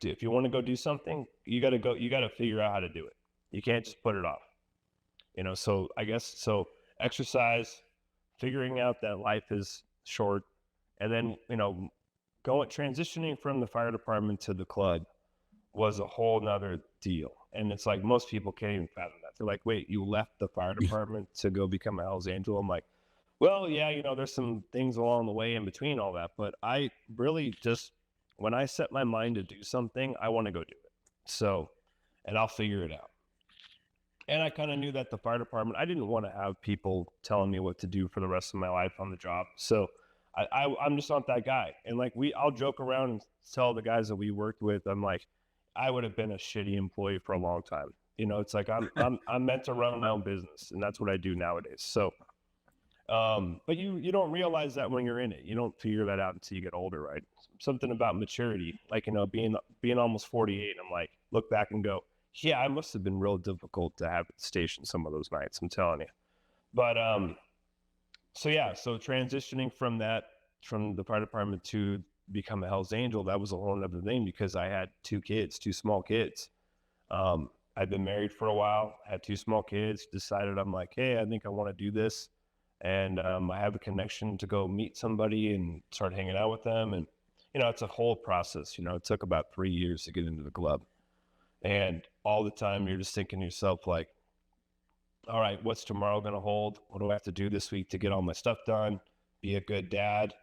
if you want to go do something, you got to figure out how to do it. You can't just put it off, so I guess, so exercise, figuring out that life is short, and then, going transitioning from the fire department to the club was a whole nother deal. And it's like, most people can't even fathom that. They're like, wait, you left the fire department to go become a Hell's Angel? I'm like, well, yeah, there's some things along the way in between all that, but I really just, when I set my mind to do something, I want to go do it. So, and I'll figure it out. And I kind of knew that the fire department, I didn't want to have people telling me what to do for the rest of my life on the job. So I'm just not that guy. And like, I'll joke around and tell the guys that we worked with, I'm like, I would have been a shitty employee for a long time. It's like, I'm meant to run my own business, and that's what I do nowadays. So, but you don't realize that when you're in it. You don't figure that out until you get older, right? Something about maturity, like, being almost 48, I'm like, look back and go, yeah, I must have been real difficult to have at the station some of those nights, I'm telling you. But so transitioning from the fire department to become a Hell's Angel, that was a whole other thing, because I had two small kids. I'd been married for a while, had two small kids, decided, I'm like, hey, I think I want to do this. And I have a connection to go meet somebody and start hanging out with them. And, it's a whole process. It took about 3 years to get into the club. And all the time you're just thinking to yourself, like, all right, what's tomorrow going to hold? What do I have to do this week to get all my stuff done? Be a good dad,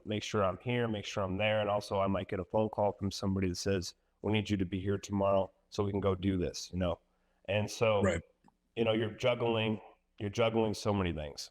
make sure I'm here, make sure I'm there. And also, I might get a phone call from somebody that says, we need you to be here tomorrow so we can go do this, And so, Right. you're juggling so many things.